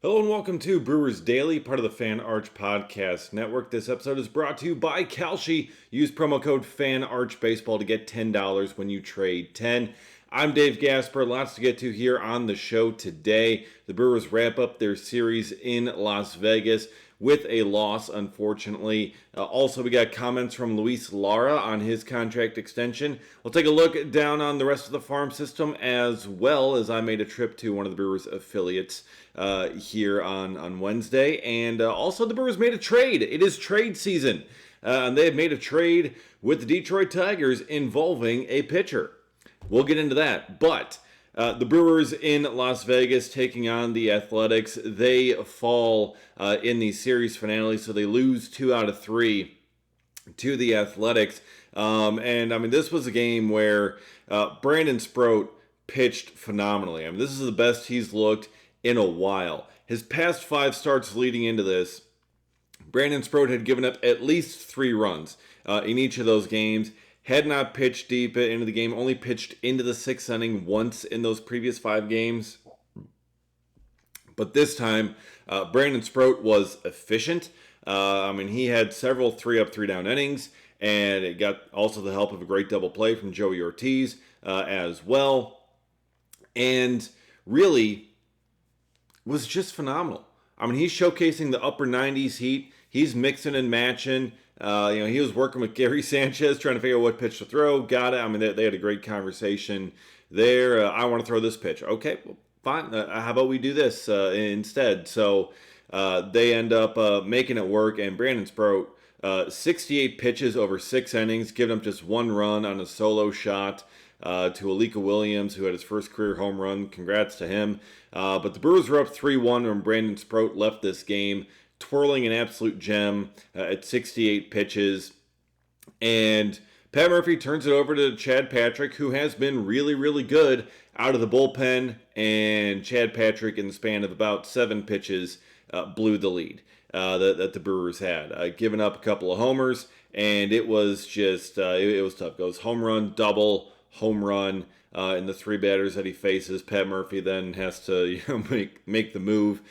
Hello and welcome to Brewers Daily, part of the Fan Arch Podcast Network. This episode is brought to you by Kalshi. Use promo code FANARCHBASEBALL to get $10 when you trade 10. I'm Dave Gasper. Lots to get to here on the show today. The Brewers wrap up their series in Las Vegas with a loss, unfortunately. Also, we got comments from Luis Lara on his contract extension. We'll take a look down on the rest of the farm system, as well as I made a trip to one of the Brewers affiliates here on Wednesday. And also, the Brewers made a trade. It is trade season. And they have made a trade with the Detroit Tigers involving a pitcher. We'll get into that. But the Brewers in Las Vegas taking on the Athletics. They fall in the series finale, so they lose 2 out of 3 to the Athletics. And I mean, this was a game where Brandon Sproat pitched phenomenally. I mean, this is the best he's looked in a while. His past 5 starts leading into this, Brandon Sproat had given up at least 3 runs in each of those games. Had not pitched deep into the game, only pitched into the 6th inning once in those previous 5 games. But this time, Brandon Sproat was efficient. He had several 3-up, 3-down innings, and it got also the help of a great double play from Joey Ortiz as well. And really was just phenomenal. I mean, he's showcasing the upper 90s heat. He's mixing and matching. He was working with Gary Sanchez, trying to figure out what pitch to throw. Got it. I mean, they had a great conversation there. I want to throw this pitch. Okay, well, fine. How about we do this instead? So they end up making it work. And Brandon Sproat, 68 pitches over 6 innings, giving up just 1 run on a solo shot to Alika Williams, who had his first career home run. Congrats to him. But the Brewers were up 3-1 when Brandon Sproat left this game, twirling an absolute gem at 68 pitches. And Pat Murphy turns it over to Chad Patrick, who has been really, really good out of the bullpen. And Chad Patrick, in the span of about 7 pitches, blew the lead that the Brewers had. Giving up a couple of homers, and it was just, it was tough. It goes home run, double, home run in the 3 batters that he faces. Pat Murphy then has to make the move.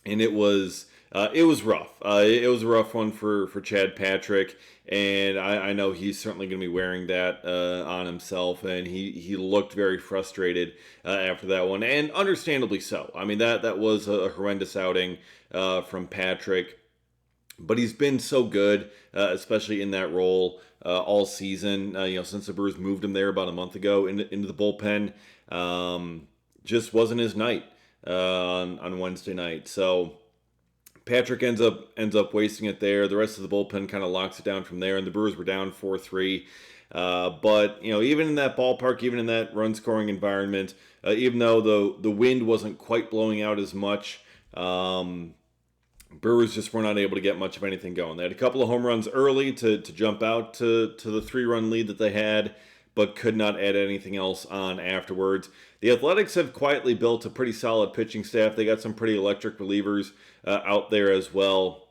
And it was rough. It was a rough one for Chad Patrick, and I know he's certainly going to be wearing that on himself. And he looked very frustrated after that one, and understandably so. I mean, that was a horrendous outing from Patrick, but he's been so good, especially in that role all season. Since the Brewers moved him there about a month ago into the bullpen, just wasn't his night. On Wednesday night. So Patrick ends up wasting it there. The rest of the bullpen kind of locks it down from there, and the Brewers were down 4-3. But even in that ballpark, even in that run-scoring environment, even though the wind wasn't quite blowing out as much, Brewers just were not able to get much of anything going. They had a couple of home runs early to jump out to the 3-run lead that they had, but could not add anything else on afterwards. The Athletics have quietly built a pretty solid pitching staff. They got some pretty electric relievers out there as well.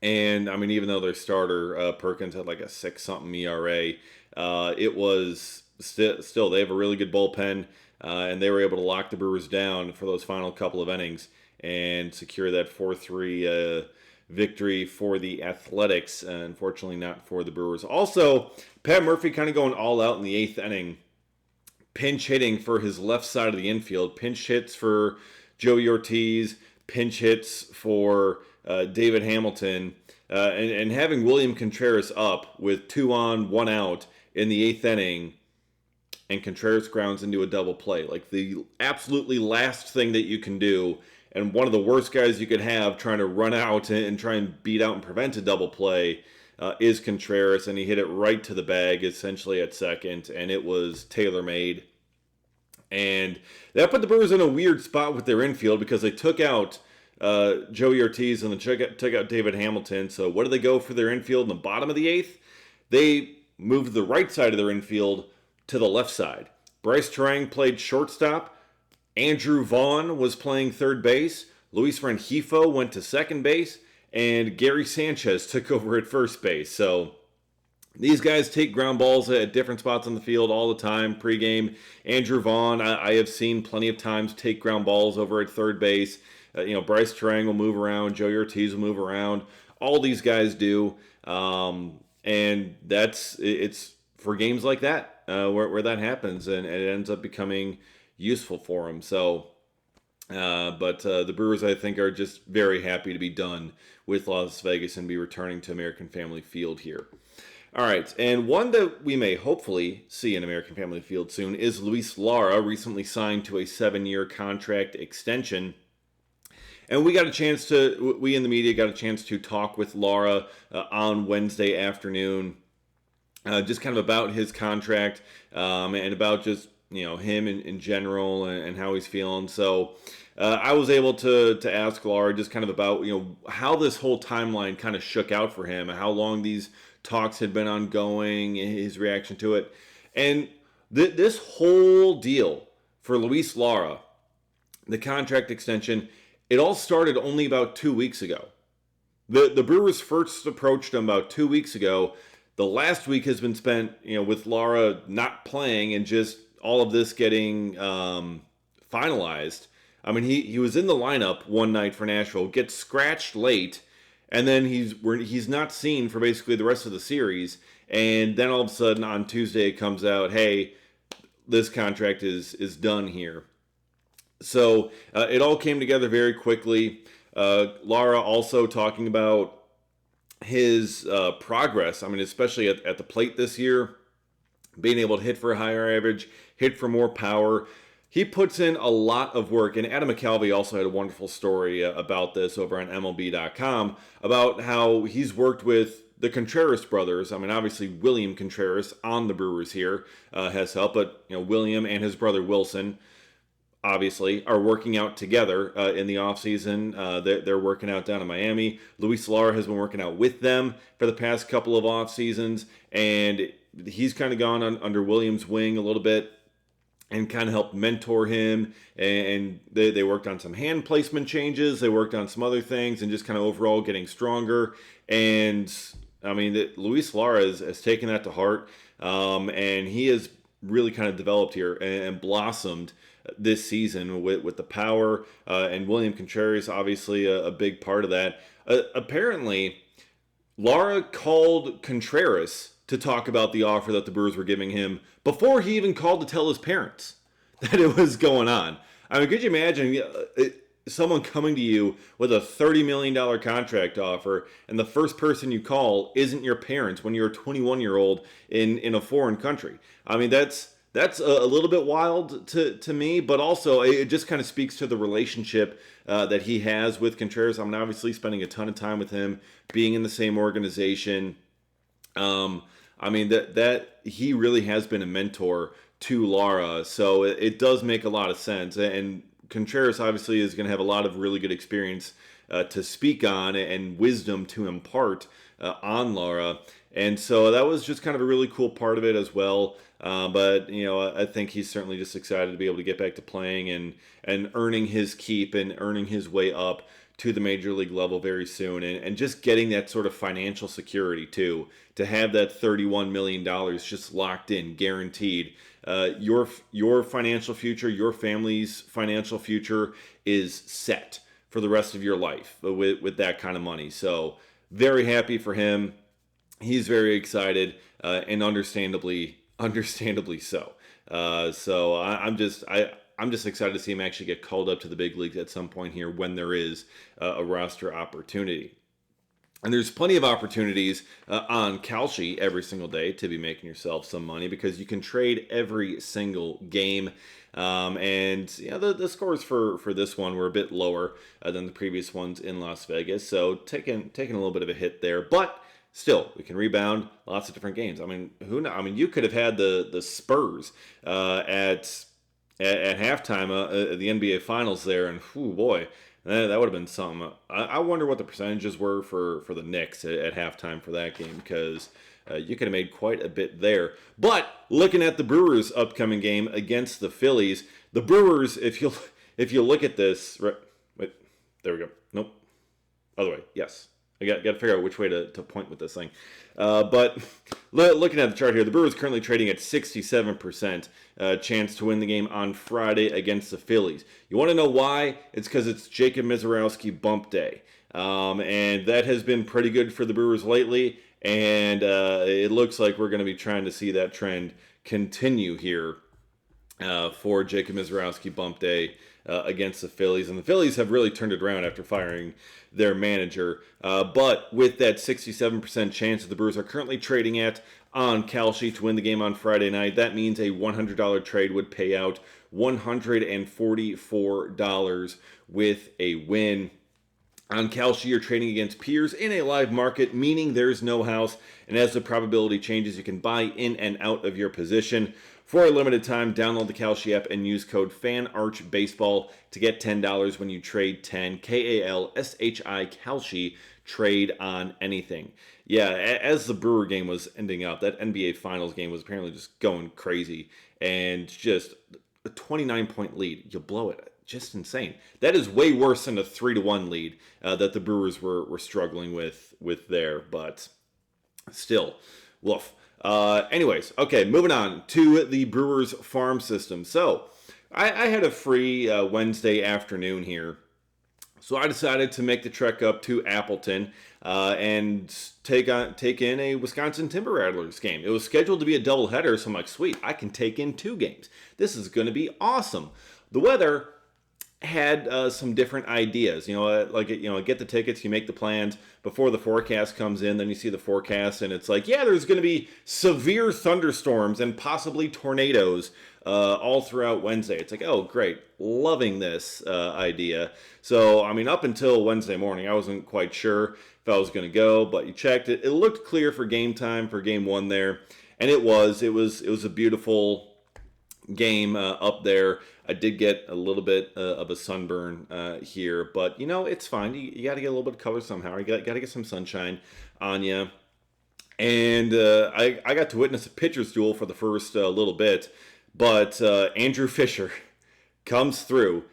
And, I mean, even though their starter, Perkins, had like a 6-something ERA, it was still, they have a really good bullpen, and they were able to lock the Brewers down for those final couple of innings and secure that 4-3 victory for the Athletics. Unfortunately, not for the Brewers. Also, Pat Murphy kind of going all out in the 8th inning, pinch hitting for his left side of the infield, pinch hits for Joey Ortiz, pinch hits for David Hamilton, and having William Contreras up with 2 on, 1 out in the 8th inning, and Contreras grounds into a double play. Like the absolutely last thing that you can do, and one of the worst guys you could have trying to run out and try and beat out and prevent a double play is Contreras, and he hit it right to the bag, essentially at second, and it was tailor-made. And that put the Brewers in a weird spot with their infield because they took out Joey Ortiz and then took out David Hamilton. So what did they go for their infield in the bottom of the 8th? They moved the right side of their infield to the left side. Bryce Terang played shortstop. Andrew Vaughn was playing third base. Luis Rengifo went to second base. And Gary Sanchez took over at first base. So These guys take ground balls at different spots on the field all the time. Pre-game, Andrew Vaughn, I have seen plenty of times take ground balls over at third base. Bryce Terang will move around. Joey Ortiz will move around. All these guys do, and it's for games like that where that happens, and it ends up becoming useful for them. So. But the Brewers, I think, are just very happy to be done with Las Vegas and be returning to American Family Field here. All right, and one that we may hopefully see in American Family Field soon is Luis Lara, recently signed to a 7-year contract extension. And we in the media got a chance to talk with Lara on Wednesday afternoon, just kind of about his contract and about just him in general and how he's feeling. So I was able to ask Lara just kind of about how this whole timeline kind of shook out for him, how long these talks had been ongoing, his reaction to it, and this whole deal for Luis Lara, the contract extension, it all started only about 2 weeks ago. The Brewers first approached him about 2 weeks ago. The last week has been spent with Lara not playing and just all of this getting finalized. I mean, he was in the lineup one night for Nashville, gets scratched late, and then he's not seen for basically the rest of the series. And then all of a sudden on Tuesday it comes out, hey, this contract is done here. So it all came together very quickly. Lara also talking about his progress. I mean, especially at the plate this year, being able to hit for a higher average, hit for more power. He puts in a lot of work, and Adam McCalvey also had a wonderful story about this over on MLB.com about how he's worked with the Contreras brothers. I mean, obviously William Contreras on the Brewers here has helped, but William and his brother Wilson obviously are working out together in the offseason. They're working out down in Miami. Luis Lara has been working out with them for the past couple of off seasons, and he's kind of gone under Williams' wing a little bit and kind of helped mentor him. And they worked on some hand placement changes. They worked on some other things and just kind of overall getting stronger. And I mean, Luis Lara has taken that to heart, and he has really kind of developed here and blossomed this season with the power. And William Contreras, obviously a big part of that. Apparently, Lara called Contreras to talk about the offer that the Brewers were giving him before he even called to tell his parents that it was going on. I mean, could you imagine someone coming to you with a $30 million contract offer, and the first person you call isn't your parents when you're a 21-year-old in a foreign country? I mean, that's a little bit wild to me, but also it just kind of speaks to the relationship that he has with Contreras. I'm obviously spending a ton of time with him, being in the same organization. I mean, that he really has been a mentor to Lara, so it does make a lot of sense. And Contreras obviously is going to have a lot of really good experience to speak on and wisdom to impart on Lara. And so that was just kind of a really cool part of it as well. But I think he's certainly just excited to be able to get back to playing and earning his keep and earning his way up to the major league level very soon, and just getting that sort of financial security too, to have that $31 million just locked in, guaranteed. Your financial future, your family's financial future is set for the rest of your life with that kind of money. So very happy for him. He's very excited, and understandably so. I'm just excited to see him actually get called up to the big leagues at some point here when there is a roster opportunity. And there's plenty of opportunities on Kalshi every single day to be making yourself some money, because you can trade every single game. And the scores for this one were a bit lower than the previous ones in Las Vegas, so taking a little bit of a hit there, but still, we can rebound lots of different games. I mean, who knows? I mean, you could have had the Spurs at halftime of the NBA Finals there, and oh boy, that would have been something. I wonder what the percentages were for the Knicks at halftime for that game, because you could have made quite a bit there. But looking at the Brewers' upcoming game against the Phillies, the Brewers, if you look at this, right, wait, there we go. Nope, other way. Yes, I got to figure out which way to point with this thing. But looking at the chart here, the Brewers currently trading at 67% chance to win the game on Friday against the Phillies. You want to know why? It's because it's Jacob Misiorowski bump day. And that has been pretty good for the Brewers lately. And it looks like we're going to be trying to see that trend continue here for Jacob Misiorowski bump day against the Phillies. And the Phillies have really turned it around after firing their manager. But with that 67% chance that the Brewers are currently trading at on Kalshi to win the game on Friday night, that means a $100 trade would pay out $144 with a win. On Kalshi, you're trading against peers in a live market, meaning there's no house, and as the probability changes, you can buy in and out of your position. For a limited time, download the Kalshi app and use code FANARCHBASEBALL to get $10 when you trade 10, Kalshi, Kalshi, trade on anything. Yeah, as the Brewer game was ending up, that NBA Finals game was apparently just going crazy, and just a 29-point lead, you blow it. Just insane. That is way worse than a 3-1 lead that the Brewers were struggling with there, but still, woof. Anyways, okay, moving on to the Brewers farm system. So, I had a free Wednesday afternoon here, so I decided to make the trek up to Appleton and take in a Wisconsin Timber Rattlers game. It was scheduled to be a doubleheader, so I'm like, sweet, I can take in 2 games. This is going to be awesome. The weather had some different ideas, get the tickets, you make the plans before the forecast comes in, then you see the forecast and it's like, yeah, there's going to be severe thunderstorms and possibly tornadoes all throughout Wednesday. It's like, oh, great, loving this idea. So, I mean, up until Wednesday morning, I wasn't quite sure if I was going to go, but you checked it. It looked clear for game time for game 1 there, and it was a beautiful game up there. I did get a little bit of a sunburn here, but it's fine. You got to get a little bit of color somehow. You got to get some sunshine on you. And I got to witness a pitcher's duel for the first little bit, but Andrew Fisher comes through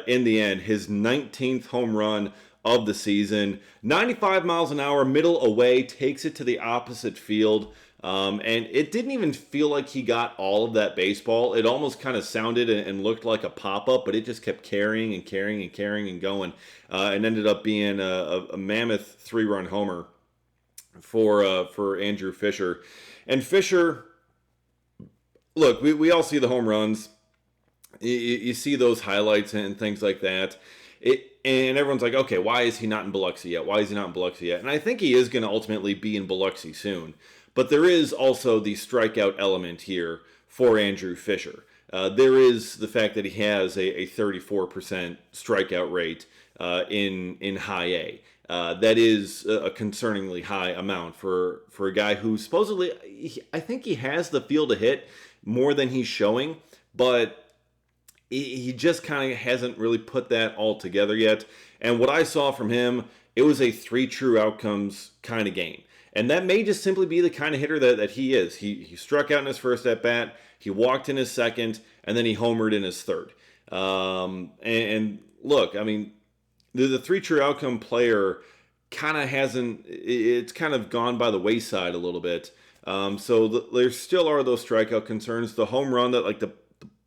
in the end. His 19th home run of the season, 95 miles an hour, middle away, takes it to the opposite field. And it didn't even feel like he got all of that baseball. It almost kind of sounded and looked like a pop-up, but it just kept carrying and going, and ended up being a mammoth 3-run homer for Andrew Fisher. And Fisher, look, we all see the home runs. You see those highlights and things like that. And everyone's like, okay, why is he not in Biloxi yet? And I think he is going to ultimately be in Biloxi soon. But there is also the strikeout element here for Andrew Fisher. There is the fact that he has a 34% strikeout rate in high A. That is a concerningly high amount for a guy who supposedly, I think he has the feel to hit more than he's showing, but he just kind of hasn't really put that all together yet. And what I saw from him, it was a 3 true outcomes kind of game. And that may just simply be the kind of hitter that he is. He struck out in his first at-bat, he walked in his second, and then he homered in his third. And look, I mean, the 3 true outcome player kind of it's kind of gone by the wayside a little bit. So there still are those strikeout concerns. The home run, the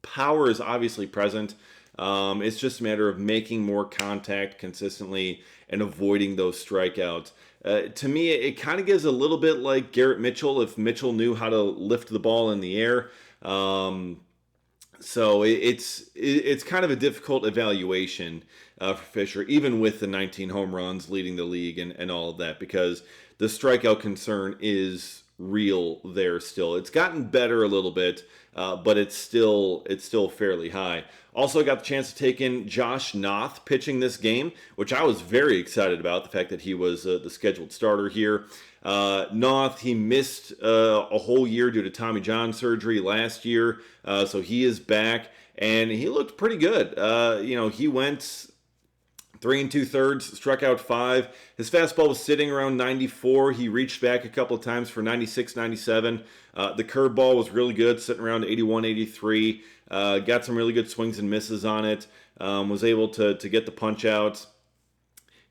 power is obviously present. It's just a matter of making more contact consistently and avoiding those strikeouts. To me, it kind of gives a little bit like Garrett Mitchell if Mitchell knew how to lift the ball in the air. So it's kind of a difficult evaluation for Fisher, even with the 19 home runs leading the league and all of that, because the strikeout concern is real there still. It's gotten better a little bit, but it's still fairly high. Also got the chance to take in Josh Noth pitching this game, which I was very excited about, the fact that he was the scheduled starter here. Noth, he missed a whole year due to Tommy John surgery last year, so he is back, and he looked pretty good. He went 3 2/3, struck out 5. His fastball was sitting around 94. He reached back a couple of times for 96, 97. The curveball was really good, sitting around 81, 83. Got some really good swings and misses on it. Was able to get the punch out.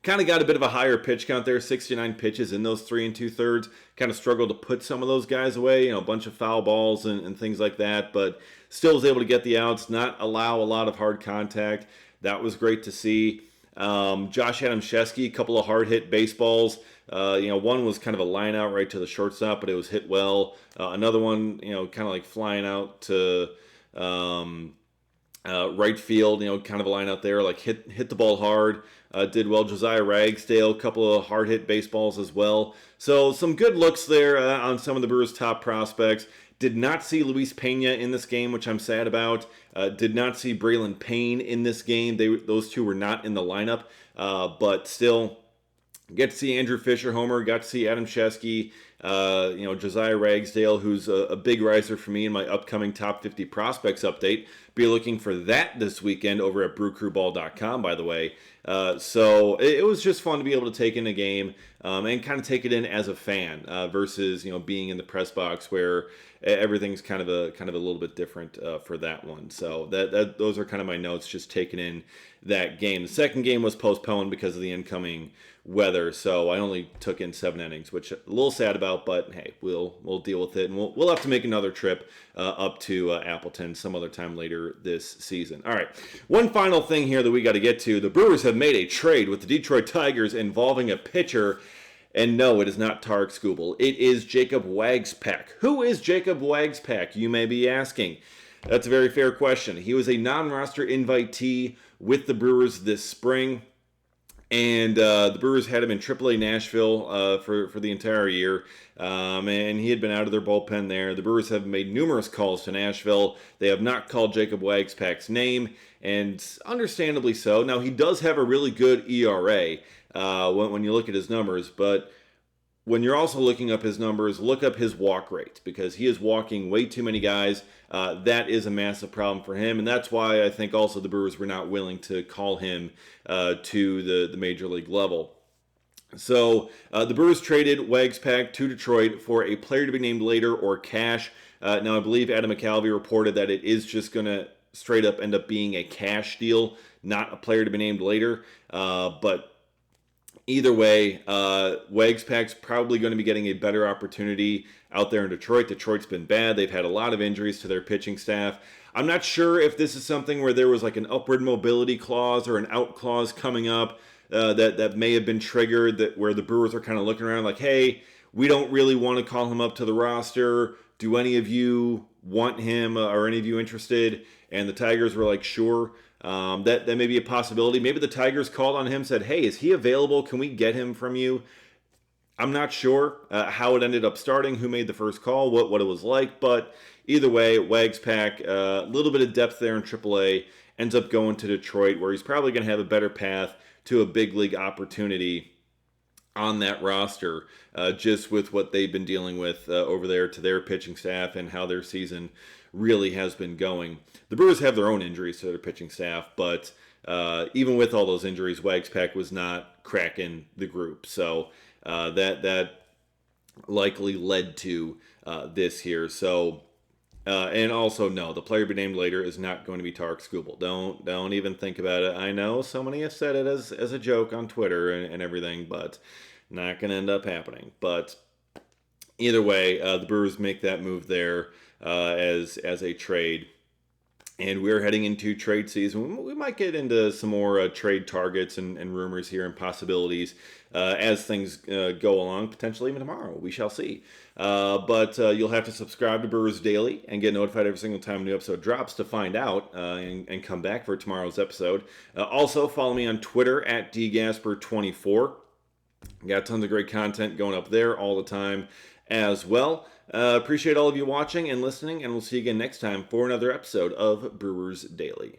Kind of got a bit of a higher pitch count there, 69 pitches in those 3 2/3. Kind of struggled to put some of those guys away, a bunch of foul balls and things like that, but still was able to get the outs, not allow a lot of hard contact. That was great to see. Josh Adamczewski, a couple of hard hit baseballs. One was kind of a line out right to the shortstop, but it was hit well. Another one, kind of like flying out to right field, kind of a line out there, like hit the ball hard. Did well. Josiah Ragsdale, a couple of hard hit baseballs as well. So some good looks there on some of the Brewers' top prospects. Did not see Luis Pena in this game, which I'm sad about. Did not see Braylon Payne in this game. Those two were not in the lineup, but still get to see Andrew Fisher homer. Got to see Adam Shesky. Josiah Ragsdale, who's a big riser for me in my upcoming Top 50 Prospects update. Be looking for that this weekend over at brewcrewball.com, by the way. So it was just fun to be able to take in a game and kind of take it in as a fan versus being in the press box where everything's kind of a little bit different for that one. So those are kind of my notes, just taking in that game. The second game was postponed because of the incoming weather, so I only took in 7 innings, which I'm a little sad about, but hey, we'll deal with it, and we'll have to make another trip up to Appleton some other time later this season. All right, one final thing here that we got to get to. The Brewers have made a trade with the Detroit Tigers involving a pitcher. And no, it is not Tarek Skubal. It is Jacob Waguespack. Who is Jacob Waguespack, you may be asking? That's a very fair question. He was a non-roster invitee with the Brewers this spring. And the Brewers had him in AAA Nashville for the entire year. And he had been out of their bullpen there. The Brewers have made numerous calls to Nashville. They have not called Jacob Waguespack's name, and understandably so. Now, he does have a really good ERA when you look at his numbers, but when you're also looking up his numbers, look up his walk rate, because he is walking way too many guys. That is a massive problem for him, and that's why I think also the Brewers were not willing to call him to the major league level. So the Brewers traded Waguespack to Detroit for a player to be named later or cash. Now, I believe Adam McCalvy reported that it is just going to straight up end up being a cash deal, not a player to be named later. But either way, Waguespack's probably going to be getting a better opportunity out there in Detroit. Detroit's been bad. They've had a lot of injuries to their pitching staff. I'm not sure if this is something where there was like an upward mobility clause or an out clause coming up that may have been triggered, where the Brewers are kind of looking around like, hey, we don't really want to call him up to the roster. Do any of you want him? Are any of you interested? And the Tigers were like, sure. That may be a possibility. Maybe the Tigers called on him, said, hey, is he available? Can we get him from you? I'm not sure how it ended up starting, who made the first call, what it was like. But either way, Waguespack, a little bit of depth there in AAA, ends up going to Detroit, where he's probably going to have a better path to a big league opportunity on that roster, just with what they've been dealing with over there to their pitching staff and how their season really has been going. The Brewers have their own injuries to their pitching staff, but even with all those injuries, Waguespack was not cracking the group. So that likely led to this here. So and also, no, the player to be named later is not going to be Tarek Skubal. Don't even think about it. I know so many have said it as a joke on Twitter and everything, but not going to end up happening. But either way, the Brewers make that move there as a trade. And we're heading into trade season. We might get into some more trade targets and rumors here and possibilities as things go along, potentially even tomorrow. We shall see. But you'll have to subscribe to Brewers Daily and get notified every single time a new episode drops to find out and come back for tomorrow's episode. Also, follow me on Twitter at dgasper24. Got tons of great content going up there all the time as well. Appreciate all of you watching and listening, and we'll see you again next time for another episode of Brewers Daily.